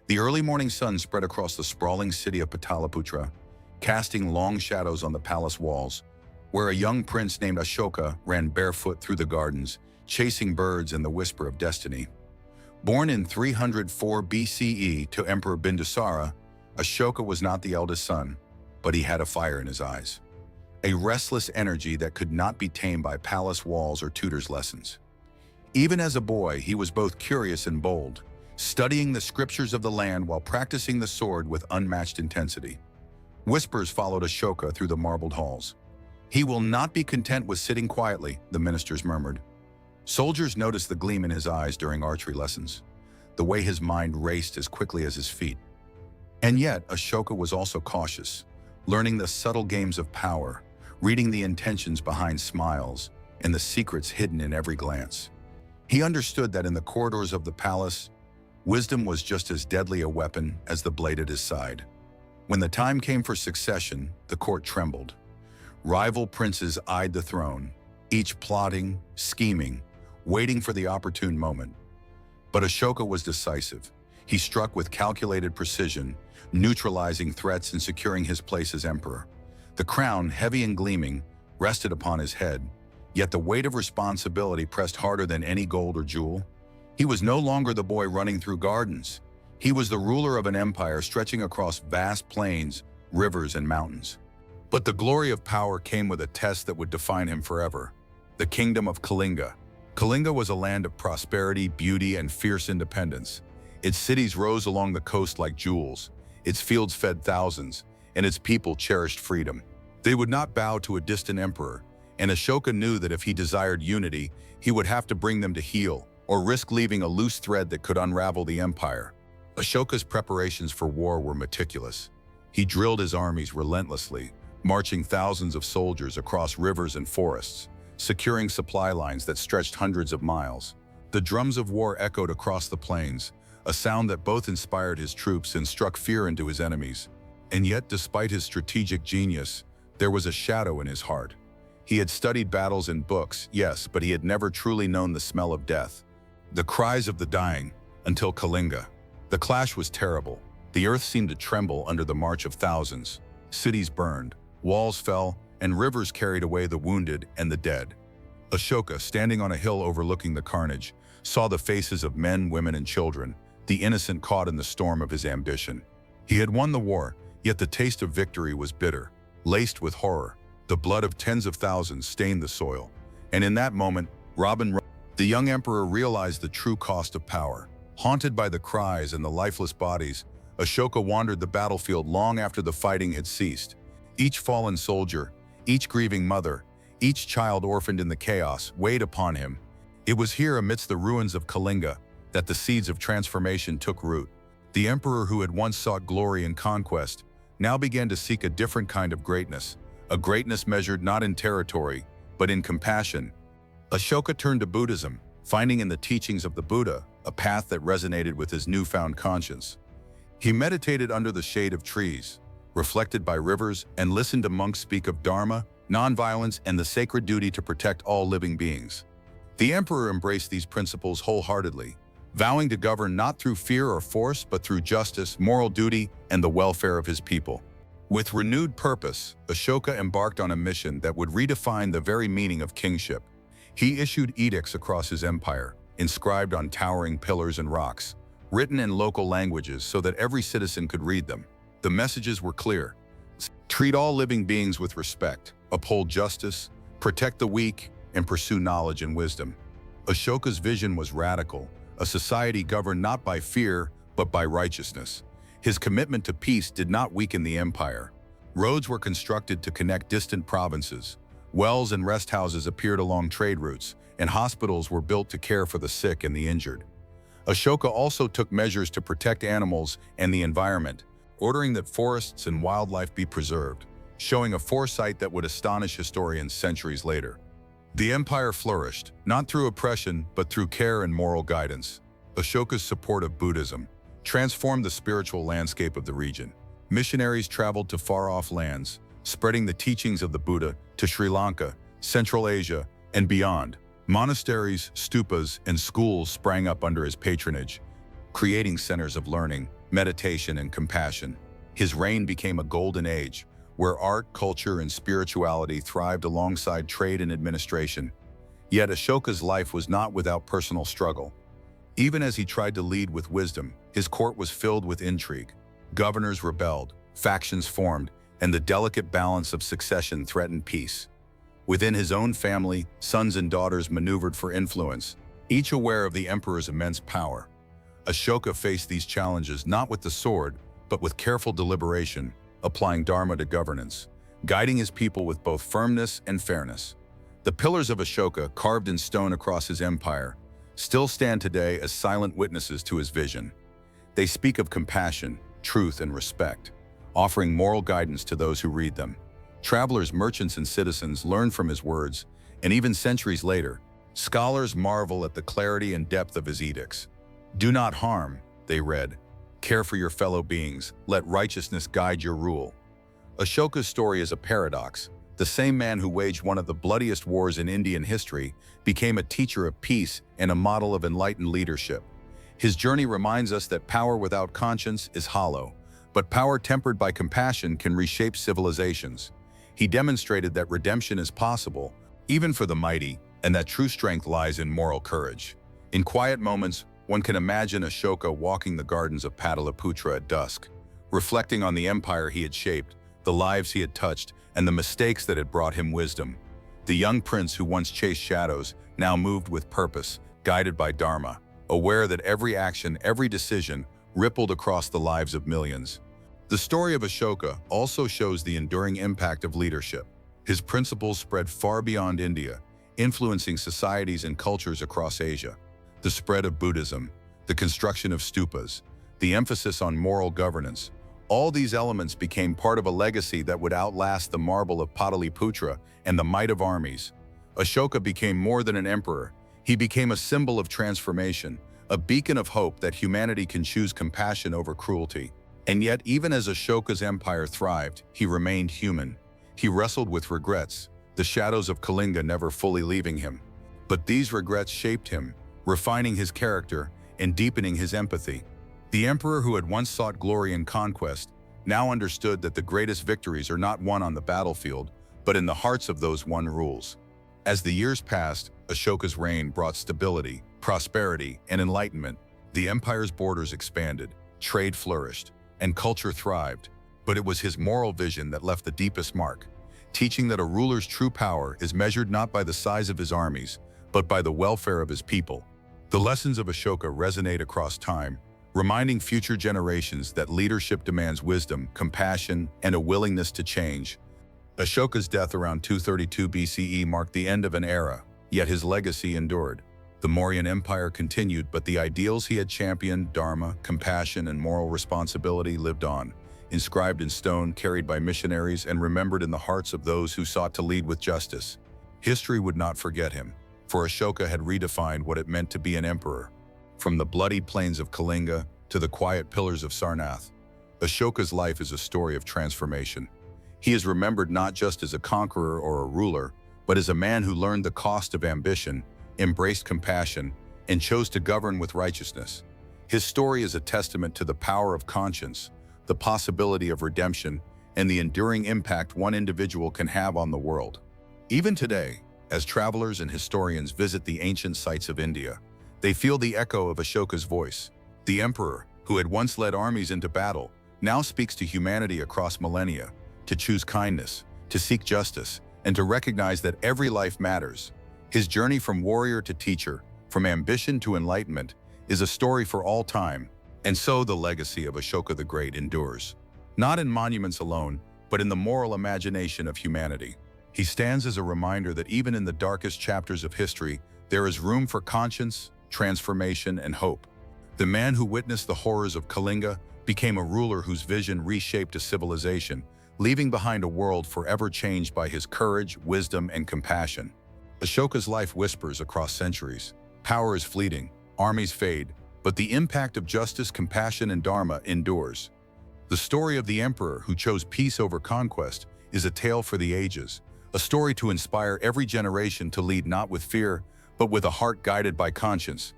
The early morning sun spread across the sprawling city of Pataliputra, casting long shadows on the palace walls, where a young prince named Ashoka ran barefoot through the gardens, chasing birds and the whisper of destiny. Born in 304 BCE to Emperor Bindusara, Ashoka was not the eldest son, but he had a fire in his eyes. A restless energy that could not be tamed by palace walls or tutors' lessons. Even as a boy, he was both curious and bold, studying the scriptures of the land while practicing the sword with unmatched intensity. Whispers followed Ashoka through the marbled halls. "He will not be content with sitting quietly," the ministers murmured. Soldiers noticed the gleam in his eyes during archery lessons, the way his mind raced as quickly as his feet. And yet, Ashoka was also cautious, learning the subtle games of power, reading the intentions behind smiles, and the secrets hidden in every glance. He understood that in the corridors of the palace, wisdom was just as deadly a weapon as the blade at his side. When the time came for succession, the court trembled. Rival princes eyed the throne, each plotting, scheming, waiting for the opportune moment. But Ashoka was decisive. He struck with calculated precision, neutralizing threats and securing his place as emperor. The crown, heavy and gleaming, rested upon his head, yet the weight of responsibility pressed harder than any gold or jewel. He was no longer the boy running through gardens. He was the ruler of an empire stretching across vast plains, rivers, and mountains. But the glory of power came with a test that would define him forever: the kingdom of Kalinga. Kalinga was a land of prosperity, beauty, and fierce independence. Its cities rose along the coast like jewels, its fields fed thousands, and its people cherished freedom. They would not bow to a distant emperor, and Ashoka knew that if he desired unity, he would have to bring them to heel, or risk leaving a loose thread that could unravel the empire. Ashoka's preparations for war were meticulous. He drilled his armies relentlessly, marching thousands of soldiers across rivers and forests, securing supply lines that stretched hundreds of miles. The drums of war echoed across the plains, a sound that both inspired his troops and struck fear into his enemies. And yet, despite his strategic genius, there was a shadow in his heart. He had studied battles in books, yes, but he had never truly known the smell of death. The cries of the dying, until Kalinga. The clash was terrible. The earth seemed to tremble under the march of thousands. Cities burned, walls fell, and rivers carried away the wounded and the dead. Ashoka, standing on a hill overlooking the carnage, saw the faces of men, women, and children, the innocent caught in the storm of his ambition. He had won the war, yet the taste of victory was bitter, laced with horror. The blood of tens of thousands stained the soil. And in that moment, the young emperor realized the true cost of power. Haunted by the cries and the lifeless bodies, Ashoka wandered the battlefield long after the fighting had ceased. Each fallen soldier, each grieving mother, each child orphaned in the chaos weighed upon him. It was here, amidst the ruins of Kalinga, that the seeds of transformation took root. The emperor who had once sought glory and conquest now began to seek a different kind of greatness, a greatness measured not in territory, but in compassion. Ashoka turned to Buddhism, finding in the teachings of the Buddha a path that resonated with his newfound conscience. He meditated under the shade of trees, reflected by rivers, and listened to monks speak of dharma, nonviolence, and the sacred duty to protect all living beings. The emperor embraced these principles wholeheartedly, vowing to govern not through fear or force, but through justice, moral duty, and the welfare of his people. With renewed purpose, Ashoka embarked on a mission that would redefine the very meaning of kingship. He issued edicts across his empire, inscribed on towering pillars and rocks, written in local languages so that every citizen could read them. The messages were clear: treat all living beings with respect, uphold justice, protect the weak, and pursue knowledge and wisdom. Ashoka's vision was radical, a society governed not by fear, but by righteousness. His commitment to peace did not weaken the empire. Roads were constructed to connect distant provinces. Wells and rest houses appeared along trade routes, and hospitals were built to care for the sick and the injured. Ashoka also took measures to protect animals and the environment, ordering that forests and wildlife be preserved, showing a foresight that would astonish historians centuries later. The empire flourished, not through oppression, but through care and moral guidance. Ashoka's support of Buddhism transformed the spiritual landscape of the region. Missionaries traveled to far-off lands, spreading the teachings of the Buddha to Sri Lanka, Central Asia, and beyond. Monasteries, stupas, and schools sprang up under his patronage, creating centers of learning, meditation, and compassion. His reign became a golden age, where art, culture, and spirituality thrived alongside trade and administration. Yet Ashoka's life was not without personal struggle. Even as he tried to lead with wisdom, his court was filled with intrigue. Governors rebelled, factions formed, and the delicate balance of succession threatened peace. Within his own family, sons and daughters maneuvered for influence, each aware of the emperor's immense power. Ashoka faced these challenges not with the sword, but with careful deliberation, applying dharma to governance, guiding his people with both firmness and fairness. The pillars of Ashoka, carved in stone across his empire, still stand today as silent witnesses to his vision. They speak of compassion, truth, and respect, offering moral guidance to those who read them. Travelers, merchants, and citizens learn from his words, and even centuries later, scholars marvel at the clarity and depth of his edicts. "Do not harm," they read. "Care for your fellow beings. Let righteousness guide your rule." Ashoka's story is a paradox. The same man who waged one of the bloodiest wars in Indian history became a teacher of peace and a model of enlightened leadership. His journey reminds us that power without conscience is hollow, but power tempered by compassion can reshape civilizations. He demonstrated that redemption is possible, even for the mighty, and that true strength lies in moral courage. In quiet moments, one can imagine Ashoka walking the gardens of Pataliputra at dusk, reflecting on the empire he had shaped, the lives he had touched, and the mistakes that had brought him wisdom. The young prince who once chased shadows now moved with purpose, guided by dharma, aware that every action, every decision rippled across the lives of millions. The story of Ashoka also shows the enduring impact of leadership. His principles spread far beyond India, influencing societies and cultures across Asia. The spread of Buddhism, the construction of stupas, the emphasis on moral governance, all these elements became part of a legacy that would outlast the marble of Pataliputra and the might of armies. Ashoka became more than an emperor. He became a symbol of transformation, a beacon of hope that humanity can choose compassion over cruelty. And yet, even as Ashoka's empire thrived, he remained human. He wrestled with regrets, the shadows of Kalinga never fully leaving him. But these regrets shaped him, refining his character and deepening his empathy. The emperor who had once sought glory and conquest now understood that the greatest victories are not won on the battlefield, but in the hearts of those one rules. As the years passed, Ashoka's reign brought stability, prosperity, and enlightenment. The empire's borders expanded, trade flourished, and culture thrived. But it was his moral vision that left the deepest mark, teaching that a ruler's true power is measured not by the size of his armies, but by the welfare of his people. The lessons of Ashoka resonate across time, reminding future generations that leadership demands wisdom, compassion, and a willingness to change. Ashoka's death around 232 BCE marked the end of an era, yet his legacy endured. The Mauryan Empire continued, but the ideals he had championed, dharma, compassion, and moral responsibility, lived on, inscribed in stone, carried by missionaries, and remembered in the hearts of those who sought to lead with justice. History would not forget him, for Ashoka had redefined what it meant to be an emperor. From the bloodied plains of Kalinga to the quiet pillars of Sarnath, Ashoka's life is a story of transformation. He is remembered not just as a conqueror or a ruler, but as a man who learned the cost of ambition, embraced compassion, and chose to govern with righteousness. His story is a testament to the power of conscience, the possibility of redemption, and the enduring impact one individual can have on the world. Even today, as travelers and historians visit the ancient sites of India, they feel the echo of Ashoka's voice. The emperor, who had once led armies into battle, now speaks to humanity across millennia, to choose kindness, to seek justice, and to recognize that every life matters. His journey from warrior to teacher, from ambition to enlightenment, is a story for all time, and so the legacy of Ashoka the Great endures. Not in monuments alone, but in the moral imagination of humanity. He stands as a reminder that even in the darkest chapters of history, there is room for conscience, transformation, and hope. The man who witnessed the horrors of Kalinga became a ruler whose vision reshaped a civilization, leaving behind a world forever changed by his courage, wisdom, and compassion. Ashoka's life whispers across centuries. Power is fleeting, armies fade, but the impact of justice, compassion, and dharma endures. The story of the emperor who chose peace over conquest is a tale for the ages, a story to inspire every generation to lead not with fear, but with a heart guided by conscience.